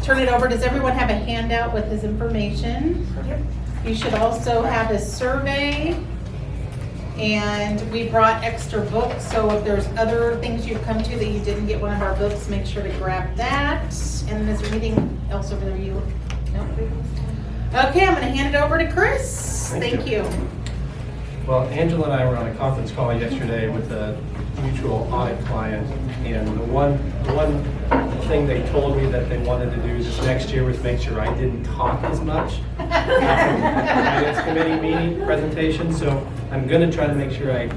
turn it over. Does everyone have a handout with his information? You should also have his survey. And we brought extra books, so if there's other things you've come to that you didn't get one of our books, make sure to grab that. And is there anything else over there you? No? Okay, I'm gonna hand it over to Chris. Thank you. Well, Angela and I were on a conference call yesterday with a mutual audit client, and the one thing they told me that they wanted to do this next year was make sure I didn't talk as much at the finance committee meeting presentation. So I'm going to try to make sure I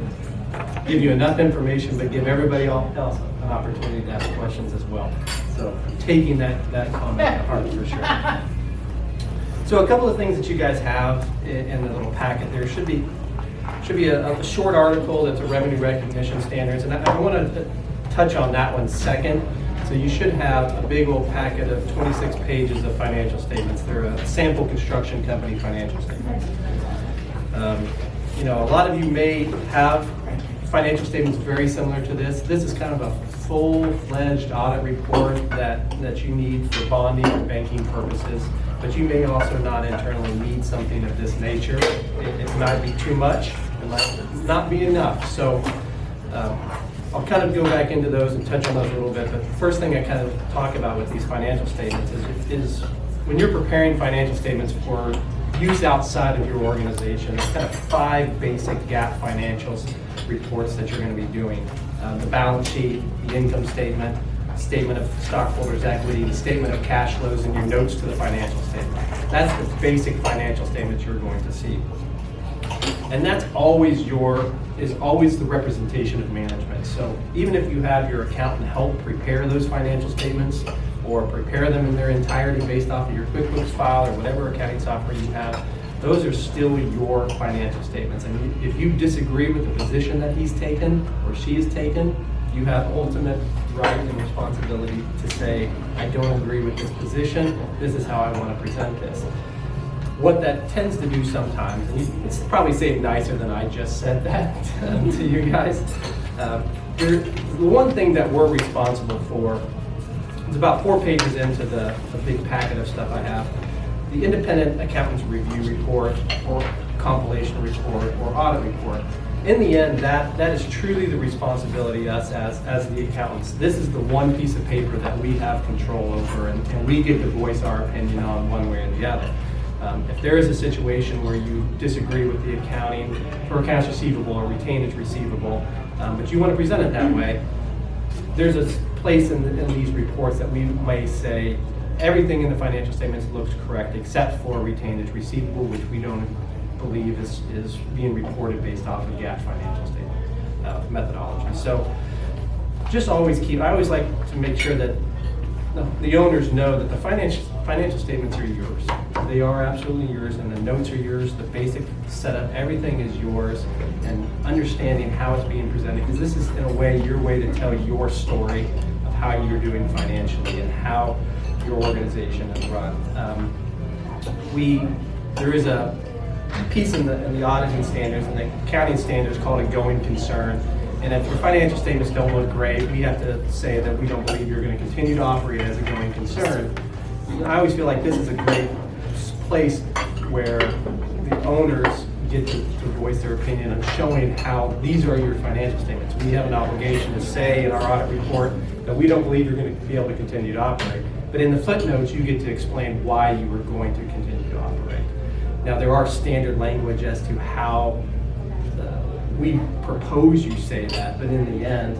give you enough information, but give everybody else an opportunity to ask questions as well. So I'm taking that comment to heart for sure. So a couple of things that you guys have in the little packet. There should be a short article that's a revenue recognition standards, and I want to touch on that one second. So you should have a big old packet of 26 pages of financial statements. They're a sample construction company financial statements. You know, a lot of you may have financial statements very similar to this. This is kind of a full-fledged audit report that you need for bonding and banking purposes, but you may also not internally need something of this nature. It might be too much, it might not be enough. So I'll kind of go back into those and touch on those a little bit, but the first thing I kind of talk about with these financial statements is when you're preparing financial statements for use outside of your organization, there's kind of 5 basic GAAP financials reports that you're going to be doing. The balance sheet, the income statement, statement of stockholders' equity, the statement of cash flows, and your notes to the financial statement. That's the basic financial statements you're going to see. And that's always the representation of management. So even if you have your accountant help prepare those financial statements or prepare them in their entirety based off of your QuickBooks file or whatever accounting software you have, those are still your financial statements. And if you disagree with the position that he's taken or she has taken, you have ultimate right and responsibility to say, I don't agree with this position, this is how I want to present this. What that tends to do sometimes, and it's probably say it nicer than I just said that to you guys. The one thing that we're responsible for is about 4 pages into the big packet of stuff I have. The independent accountant's review report or compilation report or audit report. In the end, that is truly the responsibility of us as the accountants. This is the one piece of paper that we have control over, and we get to voice our opinion on one way or the other. If there is a situation where you disagree with the accounting for accounts receivable or retainage receivable, but you want to present it that way, there's a place in these reports that we may say everything in the financial statements looks correct except for retainage receivable, which we don't believe is being reported based off of GAAP financial statement methodology. So just I always like to make sure that the owners know that the financial statements are yours. They are absolutely yours, and the notes are yours, the basic setup, everything is yours, and understanding how it's being presented, because this is in a way your way to tell your story of how you're doing financially and how your organization is run. There is a piece in the auditing standards and the accounting standards called a going concern. And if your financial statements don't look great, we have to say that we don't believe you're going to continue to operate as a going concern. I always feel like this is a great place where the owners get to voice their opinion on showing how these are your financial statements. We have an obligation to say in our audit report that we don't believe you're going to be able to continue to operate. But in the footnotes, you get to explain why you are going to continue to operate. Now, there are standard language as to how we propose you say that, but in the end,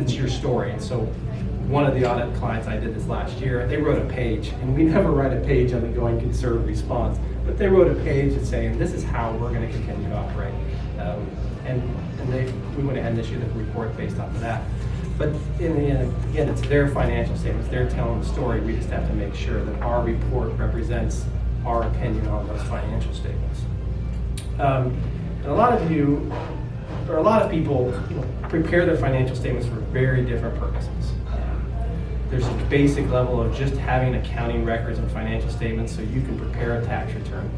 it's your story. And so one of the audit clients I did this last year, they wrote a page, and we never write a page on the going concern response, but they wrote a page that's saying, this is how we're going to continue to operate. We went ahead and issued a report based off of that. But in the end, again, it's their financial statements, they're telling the story. We just have to make sure that our report represents our opinion on those financial statements. And a lot of people prepare their financial statements for very different purposes. There's a basic level of just having accounting records and financial statements so you can prepare a tax return.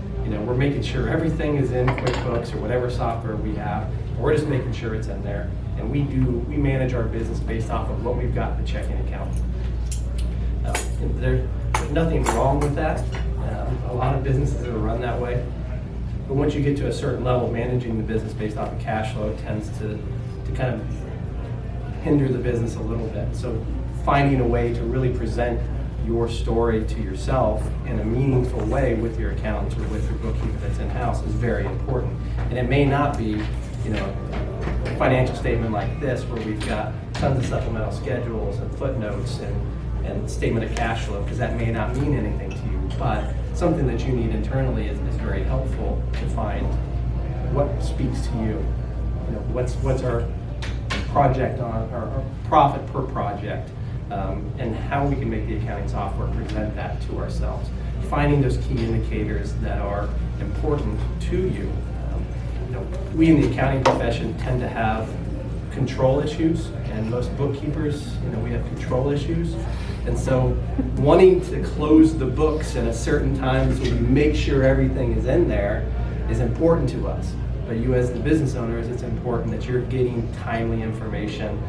We're making sure everything is in QuickBooks or whatever software we have. We're just making sure it's in there. And we manage our business based off of what we've got in the checking account. There's nothing wrong with that. A lot of businesses are run that way. But once you get to a certain level, managing the business based off of cash flow tends to kind of hinder the business a little bit. So finding a way to really present your story to yourself in a meaningful way with your accountants or with your bookkeeper that's in-house is very important. And it may not be, a financial statement like this where we've got tons of supplemental schedules and footnotes and statement of cash flow, because that may not mean anything to you. But something that you need internally is very helpful to find what speaks to you. What's our project on, or profit per project, and how we can make the accounting software present that to ourselves. Finding those key indicators that are important to you. We in the accounting profession tend to have control issues, and most bookkeepers, we have control issues. And so wanting to close the books at a certain time so we make sure everything is in there is important to us. But you as the business owners, it's important that you're getting timely information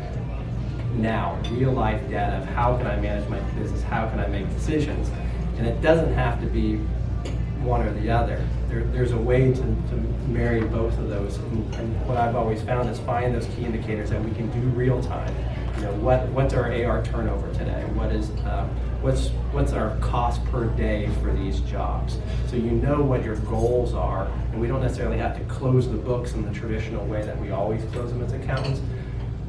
now, real life data of how can I manage my business, how can I make decisions. And it doesn't have to be one or the other. There's a way to marry both of those. And what I've always found is find those key indicators that we can do real time. What's our AR turnover today? What's our cost per day for these jobs? So you know what your goals are, and we don't necessarily have to close the books in the traditional way that we always close them as accountants.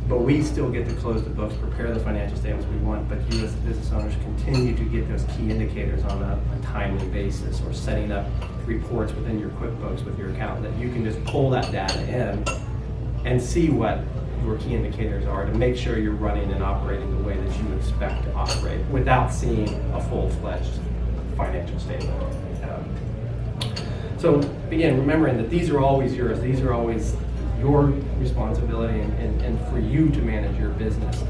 But we still get to close the books, prepare the financial statements we want, but you as business owners continue to get those key indicators on a timely basis, or setting up reports within your QuickBooks with your accountant that you can just pull that data in and see what your key indicators are to make sure you're running and operating the way that you expect to operate without seeing a full-fledged financial statement. So again, remembering that these are always yours, these are always your responsibility and for you to manage your business.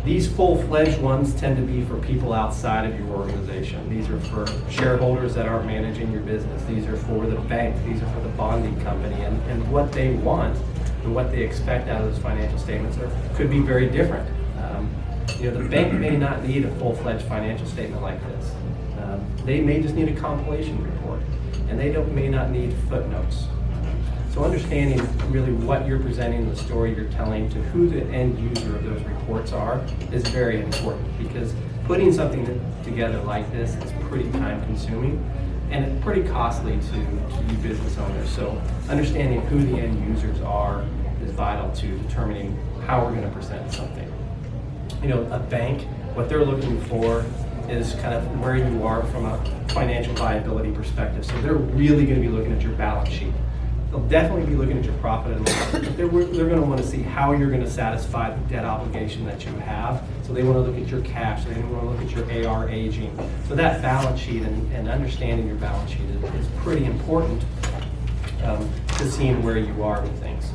These full-fledged ones tend to be for people outside of your organization. These are for shareholders that aren't managing your business. These are for the bank. These are for the bonding company. And what they want and what they expect out of those financial statements could be very different. The bank may not need a full-fledged financial statement like this. They may just need a compilation report, and they may not need footnotes. So understanding really what you're presenting, the story you're telling, to who the end user of those reports are is very important, because putting something together like this is pretty time consuming and it's pretty costly to you business owners. So understanding who the end users are is vital to determining how we're going to present something. A bank, what they're looking for is kind of where you are from a financial viability perspective. So they're really going to be looking at your balance sheet. They'll definitely be looking at your profit and loss. They're going to want to see how you're going to satisfy the debt obligation that you have. So they want to look at your cash. They want to look at your AR aging. So that balance sheet and understanding your balance sheet is pretty important to seeing where you are with things.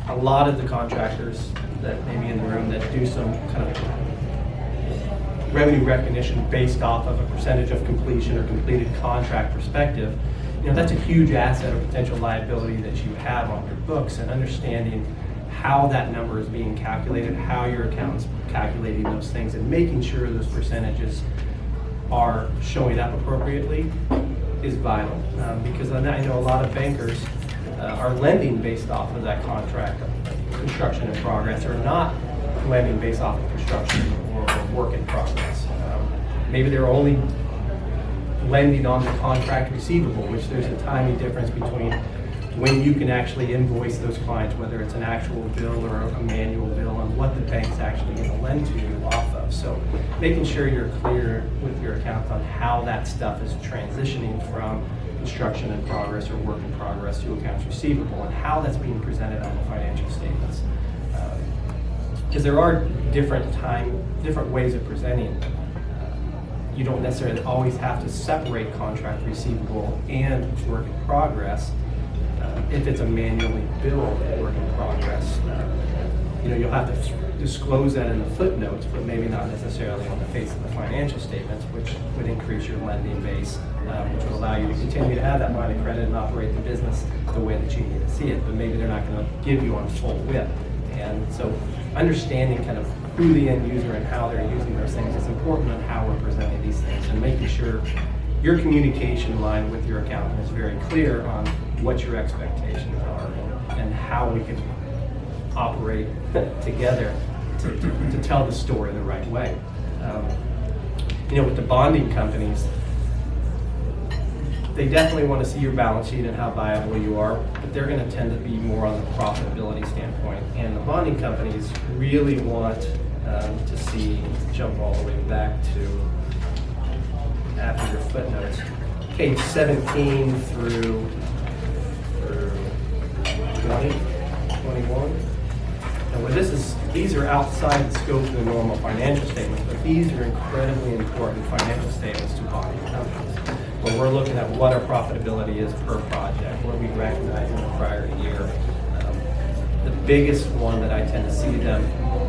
A lot of the contractors that may be in the room that do some kind of revenue recognition based off of a percentage of completion or completed contract perspective, that's a huge asset or potential liability that you have on your books, and understanding how that number is being calculated, how your accountant's calculating those things, and making sure those percentages are showing up appropriately is vital. Because I know a lot of bankers are lending based off of that contract, construction in progress, or not lending based off of construction or work in progress. Maybe they're only lending on the contract receivable, which there's a tiny difference between when you can actually invoice those clients, whether it's an actual bill or a manual bill, and what the bank's actually going to lend to you off of. So making sure you're clear with your accountant on how that stuff is transitioning from construction in progress or work in progress to accounts receivable, and how that's being presented on the financial statements. Because there are different ways of presenting. You don't necessarily always have to separate contract receivable and work in progress. If it's a manually billed work in progress, you'll have to disclose that in the footnotes, but maybe not necessarily on the face of the financial statements, which would increase your lending base, which will allow you to continue to have that line of credit and operate the business the way that you need to see it, but maybe they're not going to give you on full whip. And so understanding kind of who the end user and how they're using those things is important on how we're presenting these things sure your communication line with your accountant is very clear on what your expectations are and how we can operate together to tell the story the right way. With the bonding companies, they definitely want to see your balance sheet and how viable you are, but they're going to tend to be more on the profitability standpoint. And the bonding companies really want to see, jump all the way back to after your footnotes, page 17 through 20, 21. And what these are outside the scope of the normal financial statements, but these are incredibly important financial statements to bonding companies. Where we're looking at what our profitability is per project, what we recognize in the prior year. The biggest one that I tend to see them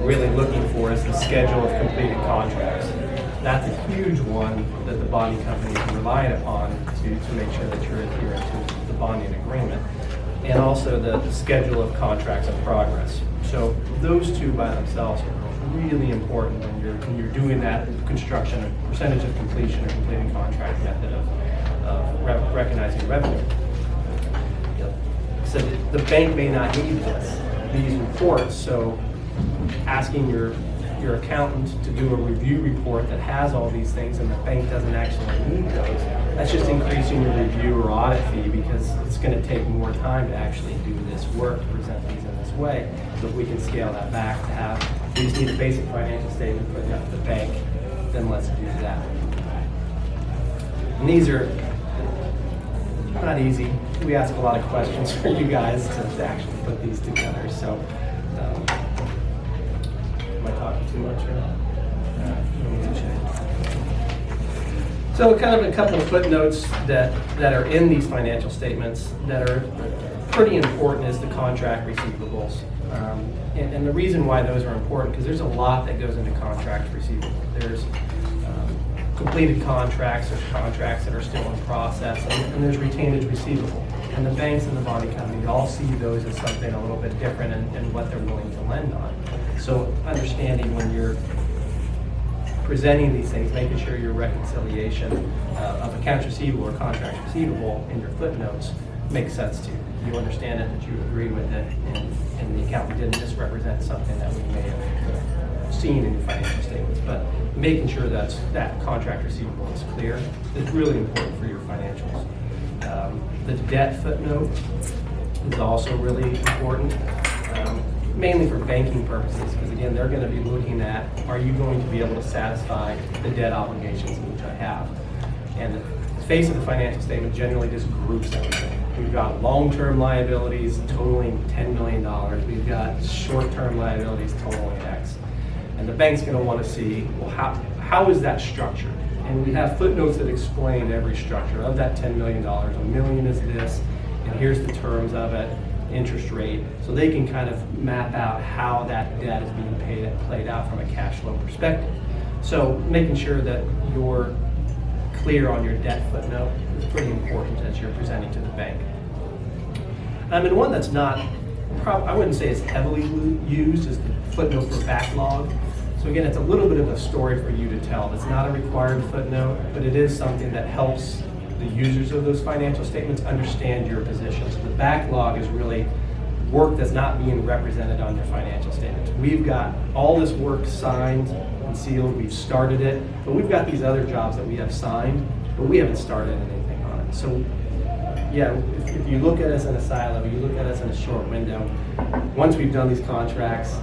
really looking for is the schedule of completed contracts. That's a huge one that the bonding company is relying upon to make sure that you're adherent to the bonding agreement. And also the schedule of contracts in progress. So those two by themselves are really important when you're doing that construction, a percentage of completion or completing contract method of recognizing revenue. So the bank may not need these reports, so asking your accountant to do a review report that has all these things and the bank doesn't actually need those, that's just increasing your review or audit fee because it's going to take more time to actually do this work, to present these in this way. So if we can scale that back to have, we just need a basic financial statement put up to the bank, then let's do that. And these are not easy. We ask a lot of questions for you guys to actually put these together. So, am I talking too much or not? So kind of a couple of footnotes that are in these financial statements that are pretty important is the contract receivables. And the reason why those are important, because there's a lot that goes into contract receivable. There's completed contracts, there's contracts that are still in process, and there's retainage receivable. And the banks and the bonding companies all see those as something a little bit different in what they're willing to lend on. So understanding when you're presenting these things, making sure your reconciliation of accounts receivable or contracts receivable in your footnotes makes sense to you. You understand it, that you agree with it, and the accountant didn't misrepresent something that we may have seen in your financial statements. But making sure that contract receivable is clear is really important for your financials. The debt footnote is also really important. Mainly for banking purposes, because again, they're going to be looking at, are you going to be able to satisfy the debt obligations which I have? And the face of the financial statement generally just groups everything. We've got long-term liabilities totaling $10 million. We've got short-term liabilities totaling X. And the bank's going to want to see, well, how is that structured? And we have footnotes that explain every structure. Of that $10 million, $1 million is this, and here's the terms of it, interest rate, so they can kind of map out how that debt is being played out from a cash flow perspective. So making sure that you're clear on your debt footnote is pretty important as you're presenting to the bank. And one that's not, I wouldn't say is heavily used is the footnote for backlog. So again, it's a little bit of a story for you to tell. It's not a required footnote, but it is something that helps the users of those financial statements understand your position. So the backlog is really work that's not being represented on your financial statements. We've got all this work signed and sealed, we've started it, but we've got these other jobs that we have signed, but we haven't started anything on it. So yeah, if you look at us in a silo, you look at us in a short window, once we've done these contracts,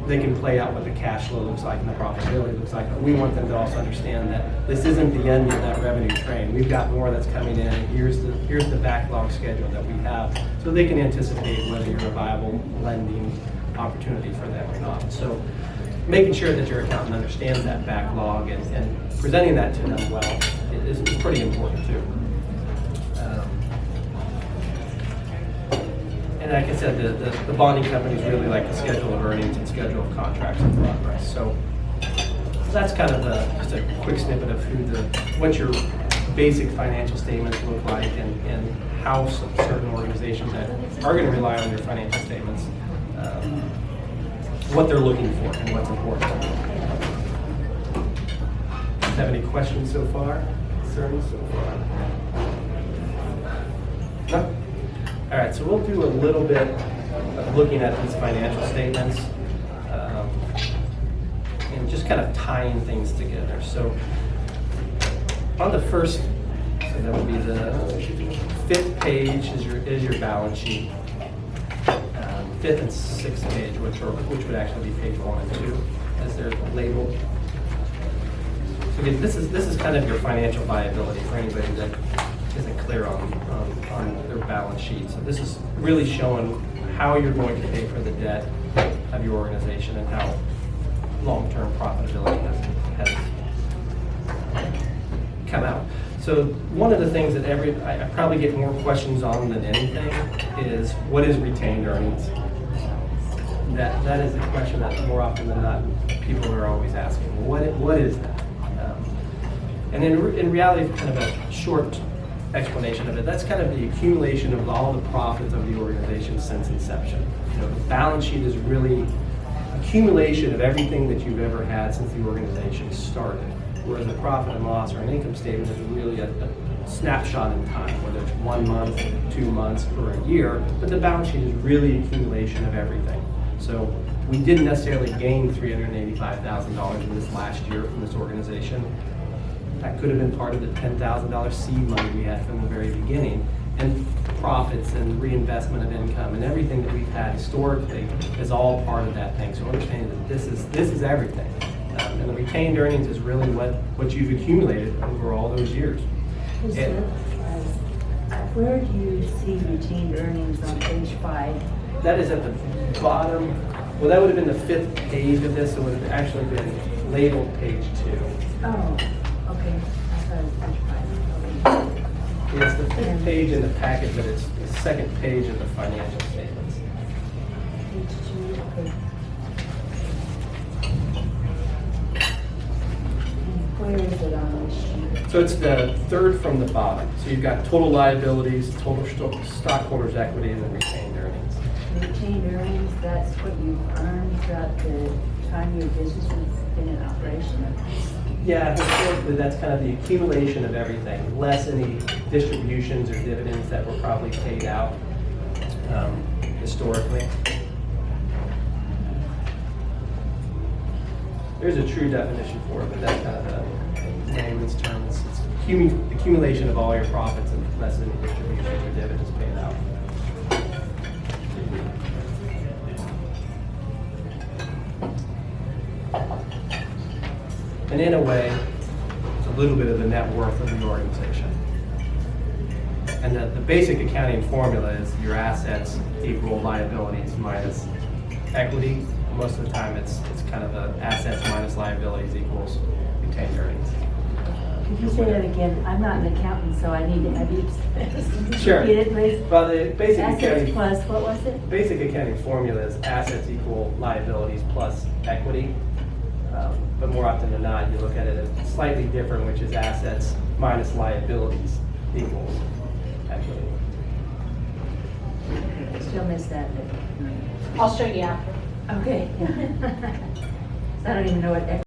they can play out what the cash flow looks like and the profitability looks like. But we want them to also understand that this isn't the end of that revenue train. We've got more that's coming in. Here's the backlog schedule that we have, so they can anticipate whether you're a viable lending opportunity for them or not. So making sure that your accountant understands that backlog and presenting that to them well is pretty important too. And like I said, the bonding companies really like the schedule of earnings and schedule of contracts in progress. So that's kind of just a quick snippet of what your basic financial statements look like and how certain organizations that are going to rely on your financial statements, what they're looking for and what's important. have any questions so far? Concerns so far? No? All right, so we'll do a little bit of looking at these financial statements and just kind of tying things together. So on the first, so that would be the 5th page is your balance sheet. 5th and 6th page, which would actually be page 1 and 2, as they're labeled. So again, this is kind of your financial viability for anybody that isn't clear on their balance sheet. So this is really showing how you're going to pay for the debt of your organization and how long-term profitability has come out. So one of the things that I probably get more questions on than anything is, what is retained earnings? That is a question that more often than not people are always asking. What is that? And in reality, kind of a short explanation of it, that's kind of the accumulation of all the profits of the organization since inception. The balance sheet is really accumulation of everything that you've ever had since the organization started. Whereas a profit and loss or an income statement is really a snapshot in time, whether it's 1 month, 2 months, or a year, but the balance sheet is really accumulation of everything. So we didn't necessarily gain $385,000 in this last year from this organization. That could have been part of the $10,000 seed money we had from the very beginning, and profits and reinvestment of income and everything that we've had historically is all part of that thing. So understanding that this is everything. And the retained earnings is really what you've accumulated over all those years. Where do you see retained earnings on page 5? That is at the bottom. Well, that would have been the 5th page of this. It would have actually been labeled page 2. Oh, okay. I thought it was page 5. It's the 5th page in the packet, but it's the 2nd page of the financial statements. Page 2, okay. Where is it on this sheet? So it's the 3rd from the bottom. So you've got total liabilities, total stockholders' equity, and then retained earnings. Retained earnings, that's what you've earned throughout the time your business has been in operation? Yeah, historically, that's kind of the accumulation of everything, less any distributions or dividends that were probably paid out historically. There's a true definition for it, but that's kind of the layman's term. It's accumulation of all your profits and less any distributions or dividends paid out. And in a way, it's a little bit of the net worth of the organization. And the basic accounting formula is your assets equal liabilities minus equity. Most of the time, it's kind of a assets minus liabilities equals retained earnings. Could you say that again? I'm not an accountant, so I need to have you Sure. repeat it, please. Well, the basic Assets accounting plus, what was it? basic accounting formula is assets equal liabilities plus equity. But more often than not, you look at it as slightly different, which is assets minus liabilities equals equity. Still missed that bit. I'll show you after. Okay. I don't even know what